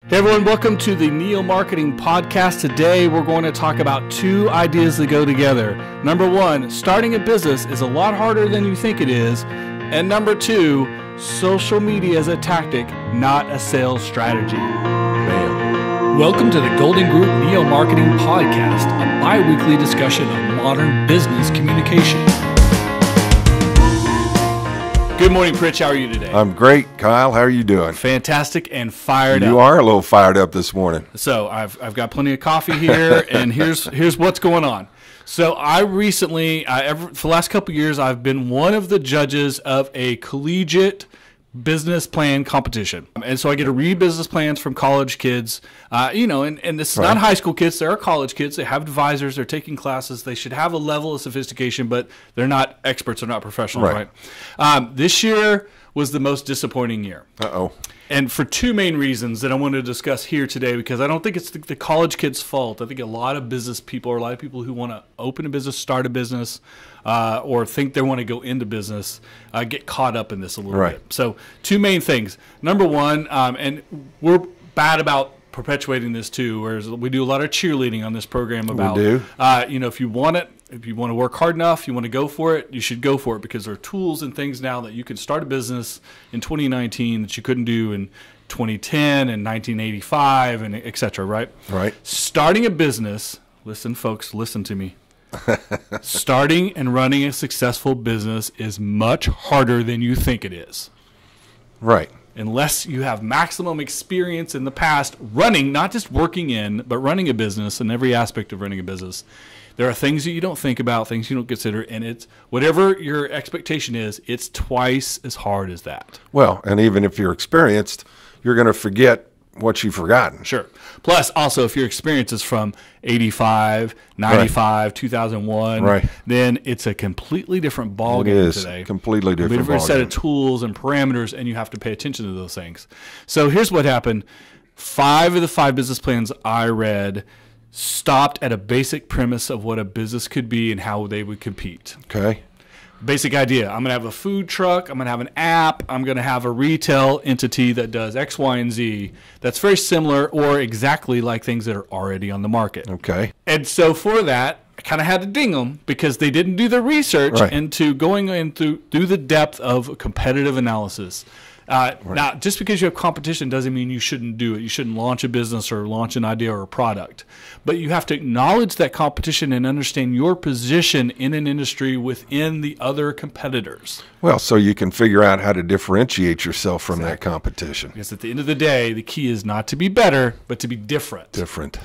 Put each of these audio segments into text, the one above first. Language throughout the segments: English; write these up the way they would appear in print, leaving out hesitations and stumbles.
Hey everyone, welcome to the Neo Marketing Podcast. Today we're going to talk about two ideas that go together. Number one, starting a business is a lot harder than you think it is. And number two, social media is a tactic, not a sales strategy. Bam. Welcome to the Golden Group Neo Marketing Podcast, a bi-weekly discussion of modern business communication. Good morning, Pritch. How are you today? I'm great, Kyle. How are you doing? Fantastic and fired up. You are a little fired up this morning. So I've got plenty of coffee here, and here's what's going on. So I recently, for the last couple of years, I've been one of the judges of a collegiate business plan competition. And so I get to read business plans from college kids, and this is not high school kids. They're college kids. They have advisors. They're taking classes. They should have a level of sophistication, but they're not experts. They're not professionals, right? This year was the most disappointing year. Uh-oh. And for two main reasons that I want to discuss here today, because I don't think it's the college kids' fault. I think a lot of business people, or a lot of people who want to open a business, start a business, or think they want to go into business, get caught up in this a little bit. So two main things. Number one, and we're bad about perpetuating this too, whereas we do a lot of cheerleading on this program about, we do. If you want it, if you want to work hard enough, you want to go for it, you should go for it, because there are tools and things now that you can start a business in 2019 that you couldn't do in 2010 and 1985 and et cetera, right? Right. Starting a business, listen folks, listen to me. Starting and running a successful business is much harder than you think it is. Right. Unless you have maximum experience in the past running, not just working in, but running a business and every aspect of running a business. There are things that you don't think about, things you don't consider, and it's whatever your expectation is, it's twice as hard as that. Well, and even if you're experienced, you're going to forget what you've forgotten. Sure. Plus, also, if your experience is from 85, 95, 2001, then it's a completely different ballgame today. Completely different different set of tools and parameters, and you have to pay attention to those things. So here's what happened. 5 of the 5 business plans I read stopped at a basic premise of what a business could be and how they would compete. Okay. Basic idea. I'm going to have a food truck. I'm going to have an app. I'm going to have a retail entity that does X, Y, and Z that's very similar or exactly like things that are already on the market. Okay. And so for that, I kind of had to ding them because they didn't do the research into going into through the depth of competitive analysis. Now, just because you have competition doesn't mean you shouldn't do it. You shouldn't launch a business or launch an idea or a product. But you have to acknowledge that competition and understand your position in an industry within the other competitors. Well, so you can figure out how to differentiate yourself from that competition. Because at the end of the day, the key is not to be better, but to be different. Different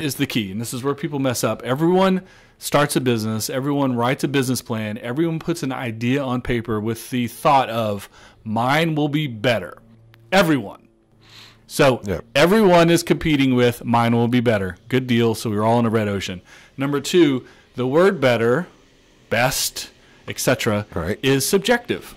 is the key. And this is where people mess up. Everyone starts a business. Everyone writes a business plan. Everyone puts an idea on paper with the thought of, mine will be better. Everyone. So everyone is competing with mine will be better. Good deal. So we're all in a red ocean. Number two, the word better, best, etc. is subjective.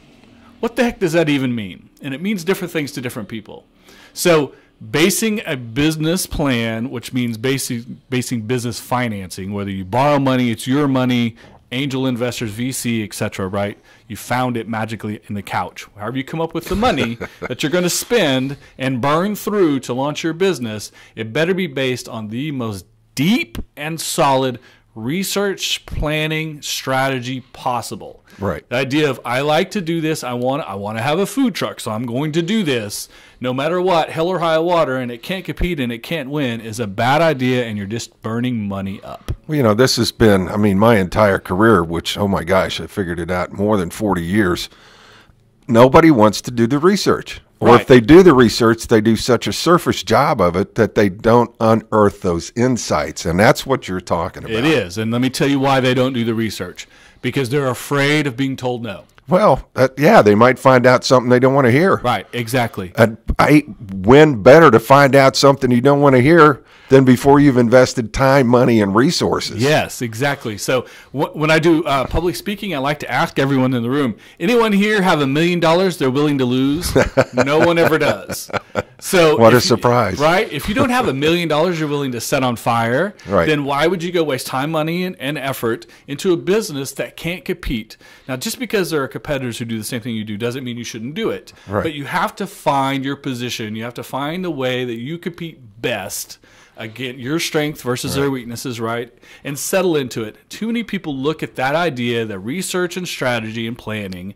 What the heck does that even mean? And it means different things to different people. So basing a business plan, which means basing business financing, whether you borrow money, it's your money, angel investors, VC, etc., right? You found it magically in the couch. However you come up with the money that you're going to spend and burn through to launch your business, it better be based on the most deep and solid research planning strategy possible. Right. The idea of, I like to do this, I want to have a food truck, so I'm going to do this no matter what, hell or high water, and it can't compete and it can't win, is a bad idea, and you're just burning money up. Well, this has been, my entire career, which, oh my gosh, I figured it out more than 40 years. Nobody wants to do the research. Or if they do the research, they do such a surface job of it that they don't unearth those insights. And that's what you're talking about. It is. And let me tell you why they don't do the research. Because they're afraid of being told no. Well, they might find out something they don't want to hear. Right, exactly. I win better to find out something you don't want to hear than before you've invested time, money, and resources. Yes, exactly. So when I do public speaking, I like to ask everyone in the room, anyone here have $1 million they're willing to lose? No one ever does. So what a surprise. Right? If you don't have $1 million you're willing to set on fire, right, then why would you go waste time, money, and effort into a business that can't compete? Now, just because there are competitors who do the same thing you do doesn't mean you shouldn't do it. Right. But you have to find your position. You have to find the way that you compete best. Again, your strength versus their weaknesses, right? And settle into it. Too many people look at that idea, the research and strategy and planning,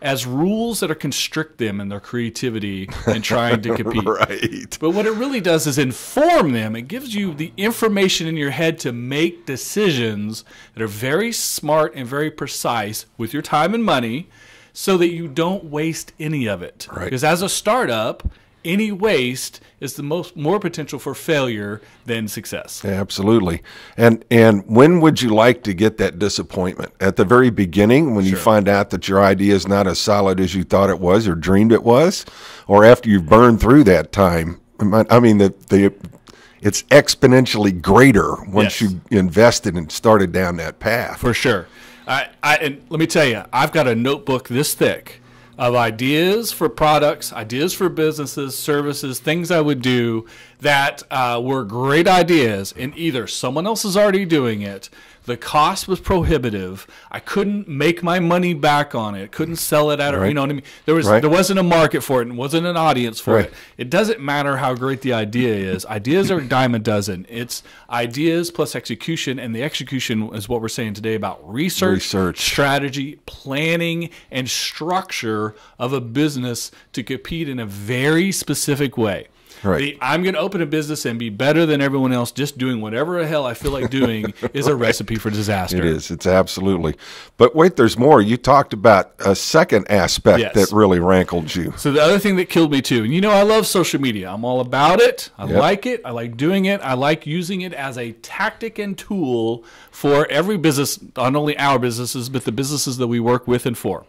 as rules that are constrict them in their creativity and trying to compete. Right. But what it really does is inform them. It gives you the information in your head to make decisions that are very smart and very precise with your time and money so that you don't waste any of it. Right. Because as a startup, any waste is the more potential for failure than success. Yeah, absolutely. And when would you like to get that disappointment? At the very beginning, when you find out that your idea is not as solid as you thought it was or dreamed it was, or after you've burned through that time? I mean, it's exponentially greater once you invested and started down that path. For sure. And let me tell you, I've got a notebook this thick of ideas for products, ideas for businesses, services, things I would do that were great ideas, and either someone else is already doing it, the cost was prohibitive, I couldn't make my money back on it, couldn't sell it at, you know what I mean? There wasn't a market for it and wasn't an audience for it. It doesn't matter how great the idea is. Ideas are a dime a dozen. It's ideas plus execution, and the execution is what we're saying today about research, strategy, planning, and structure of a business to compete in a very specific way. Right. I'm going to open a business and be better than everyone else just doing whatever the hell I feel like doing is a recipe for disaster. It is. It's absolutely. But wait, there's more. You talked about a second aspect that really rankled you. So the other thing that killed me too, and I love social media. I'm all about it. I like it. I like doing it. I like using it as a tactic and tool for every business, not only our businesses, but the businesses that we work with and for.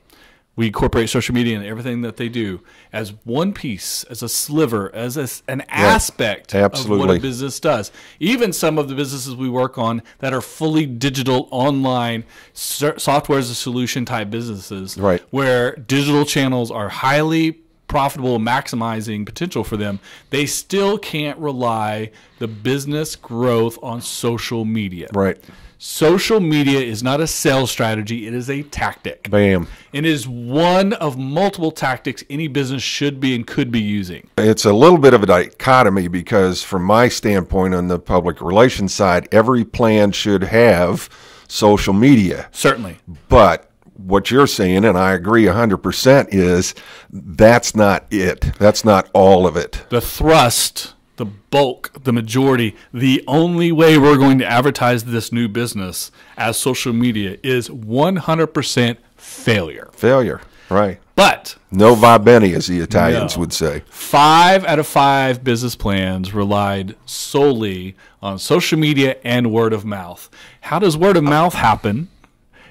We incorporate social media and everything that they do as one piece, as a sliver, as an aspect of what a business does. Even some of the businesses we work on that are fully digital, online, software as a solution type businesses, where digital channels are highly profitable, maximizing potential for them, they still can't rely the business growth on social media. Right. Social media is not a sales strategy. It is a tactic. Bam. It is one of multiple tactics any business should be and could be using. It's a little bit of a dichotomy because from my standpoint on the public relations side, every plan should have social media. Certainly. But what you're saying, and I agree 100%, is that's not it. That's not all of it. The thrust, the bulk, the majority, the only way we're going to advertise this new business as social media is 100% failure. Failure, right. But no va bene, as the Italians would say. 5 out of 5 business plans relied solely on social media and word of mouth. How does word of mouth happen?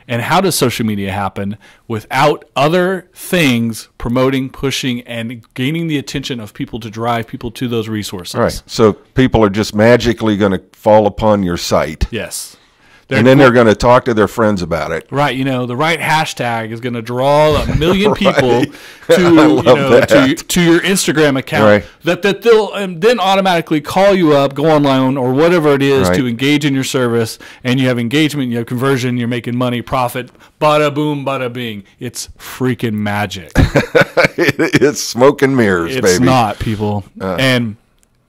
And how does social media happen without other things promoting, pushing, and gaining the attention of people to drive people to those resources? Right. So people are just magically going to fall upon your site. Yes. And then they're going to talk to their friends about it. Right. The right hashtag is going to draw 1 million people to your Instagram account. That they'll then automatically call you up, go online, or whatever it is to engage in your service. And you have engagement, you have conversion, you're making money, profit. Bada boom, bada bing. It's freaking magic. It's smoke and mirrors, baby. It's not, people. And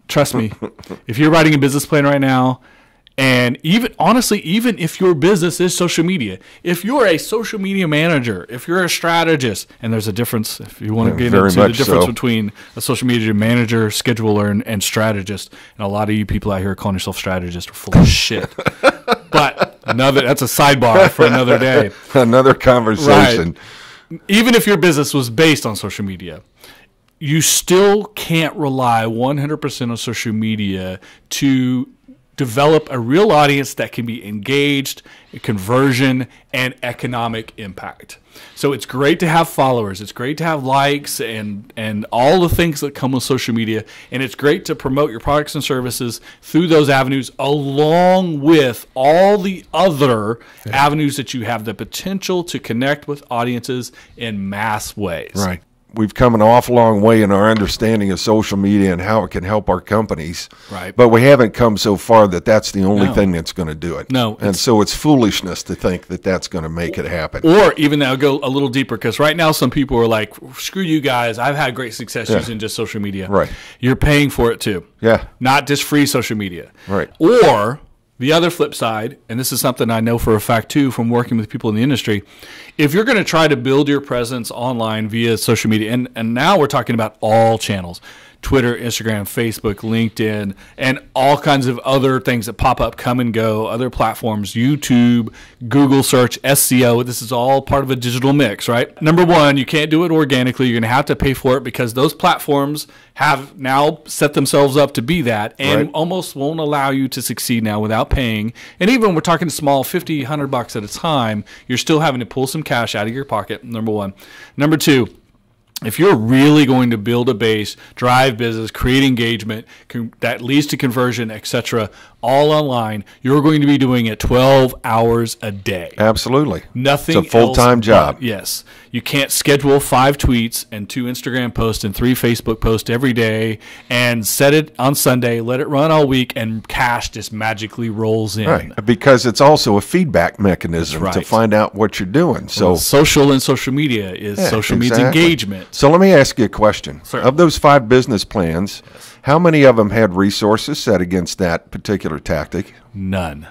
trust me, if you're writing a business plan right now, and even if your business is social media, if you're a social media manager, if you're a strategist, and there's a difference, if you want to get into the difference between a social media manager, scheduler, and strategist, and a lot of you people out here calling yourself strategists are full of shit. But that's a sidebar for another day. Another conversation. Right. Even if your business was based on social media, you still can't rely 100% on social media to develop a real audience that can be engaged, conversion, and economic impact. So it's great to have followers. It's great to have likes and all the things that come with social media. And it's great to promote your products and services through those avenues, along with all the other avenues that you have the potential to connect with audiences in mass ways. Right. We've come an awful long way in our understanding of social media and how it can help our companies. Right. But we haven't come so far that that's the only thing that's going to do it. No. And so it's foolishness to think that that's going to make it happen. Or even I'll go a little deeper, because right now some people are like, screw you guys. I've had great success using just social media. Right. You're paying for it too. Yeah. Not just free social media. Right. Or the other flip side, and this is something I know for a fact too from working with people in the industry, if you're going to try to build your presence online via social media, and now we're talking about all channels, Twitter, Instagram, Facebook, LinkedIn, and all kinds of other things that pop up, come and go, other platforms, YouTube, Google search, SEO. This is all part of a digital mix, right? Number one, you can't do it organically. You're going to have to pay for it because those platforms have now set themselves up to be that and almost won't allow you to succeed now without paying. And even when we're talking small, $50, $100 at a time, you're still having to pull some cash out of your pocket, number one. Number two, if you're really going to build a base, drive business, create engagement that leads to conversion, etc., all online, you're going to be doing it 12 hours a day. Absolutely. Nothing It's a full-time job. Yes. You can't schedule 5 tweets and 2 Instagram posts and 3 Facebook posts every day and set it on Sunday, let it run all week, and cash just magically rolls in. Right. Because it's also a feedback mechanism to find out what you're doing. So social and social media is social media engagement. So let me ask you a question. Sure. Of those 5 business plans, how many of them had resources set against that particular tactic? None.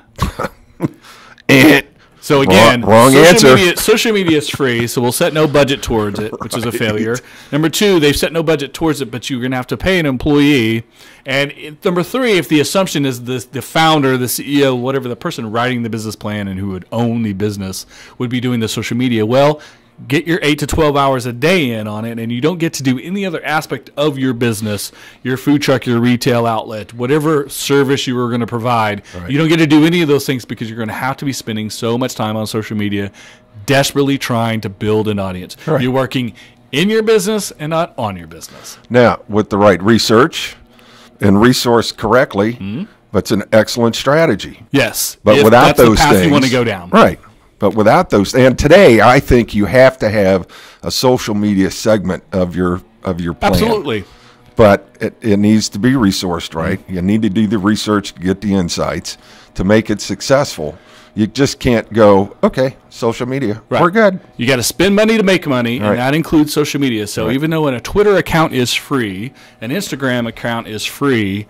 So again, wrong answer. Social media is free, so we'll set no budget towards it, which is a failure. Number 2, they've set no budget towards it, but you're going to have to pay an employee. And number 3, if the assumption is the founder, the CEO, whatever, the person writing the business plan and who would own the business would be doing the social media, well, get your 8 to 12 hours a day in on it, and you don't get to do any other aspect of your business, your food truck, your retail outlet, whatever service you were going to provide. You don't get to do any of those things because you're going to have to be spending so much time on social media desperately trying to build an audience. You're working in your business and not on your business. Now, with the right research and resourced correctly, that's an excellent strategy. Yes. But without those things, you want to go down. Right. But without those, and today I think you have to have a social media segment of your plan. Absolutely. But it needs to be resourced, right? You need to do the research to get the insights to make it successful. You just can't go, okay, social media, we're good. You got to spend money to make money, and that includes social media. So even though a Twitter account is free, an Instagram account is free,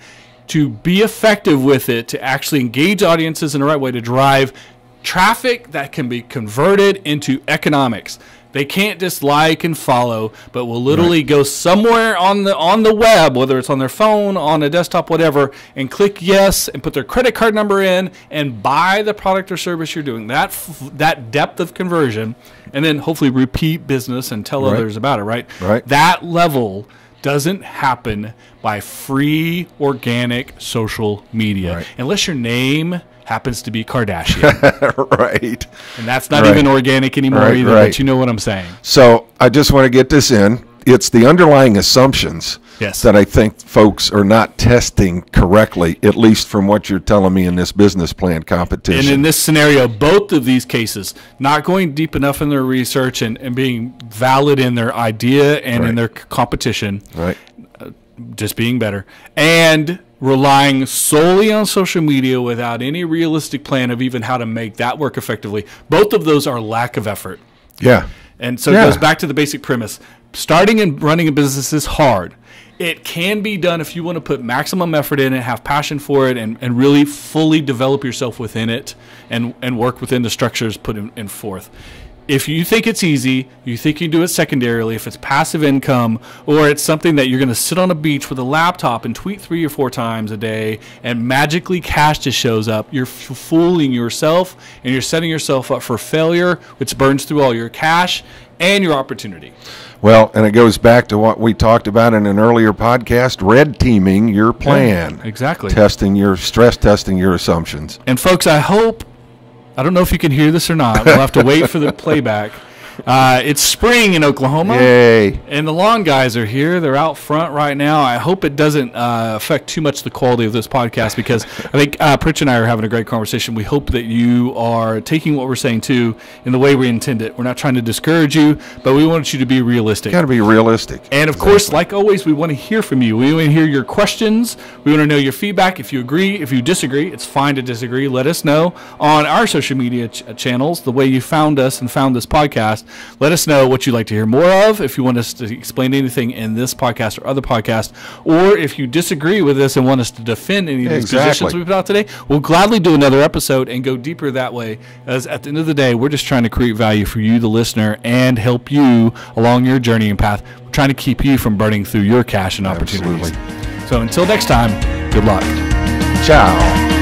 to be effective with it, to actually engage audiences in the right way, to drive traffic that can be converted into economics. They can't just like and follow, but will literally go somewhere on the web, whether it's on their phone, on a desktop, whatever, and click yes and put their credit card number in and buy the product or service you're doing. That depth of conversion, and then hopefully repeat business and tell others about it, right? That level doesn't happen by free organic social media unless your name happens to be Kardashian. And that's not even organic anymore either, but you know what I'm saying. So I just want to get this in. It's the underlying assumptions that I think folks are not testing correctly, at least from what you're telling me in this business plan competition. And in this scenario, both of these cases, not going deep enough in their research and being valid in their idea and in their competition, just being better, and relying solely on social media without any realistic plan of even how to make that work effectively. Both of those are lack of effort. And so it goes back to the basic premise. Starting and running a business is hard. It can be done if you want to put maximum effort in it, have passion for it, and really fully develop yourself within it and work within the structures put in forth. if you think it's easy, you think you can do it secondarily, if it's passive income, or it's something that you're going to sit on a beach with a laptop and tweet 3 or 4 times a day and magically cash just shows up, you're fooling yourself and you're setting yourself up for failure, which burns through all your cash and your opportunity. Well, and it goes back to what we talked about in an earlier podcast, red teaming your plan. Yeah, exactly. Stress testing your assumptions. And folks, I don't know if you can hear this or not. We'll have to wait for the playback. It's spring in Oklahoma. Yay. And the lawn guys are here. They're out front right now. I hope it doesn't affect too much the quality of this podcast, because I think Pritch and I are having a great conversation. We hope that you are taking what we're saying, too, in the way we intend it. We're not trying to discourage you, but we want you to be realistic. Got to be realistic. And, of course, like always, we want to hear from you. We want to hear your questions. We want to know your feedback. If you agree, if you disagree, it's fine to disagree. Let us know on our social media channels, the way you found us and found this podcast. Let us know what you'd like to hear more of, if you want us to explain anything in this podcast or other podcasts, or if you disagree with us and want us to defend any of these positions we put out today, we'll gladly do another episode and go deeper that way, as at the end of the day, we're just trying to create value for you, the listener, and help you along your journey and path. We're trying to keep you from burning through your cash and opportunities. Absolutely. So until next time, good luck. Ciao.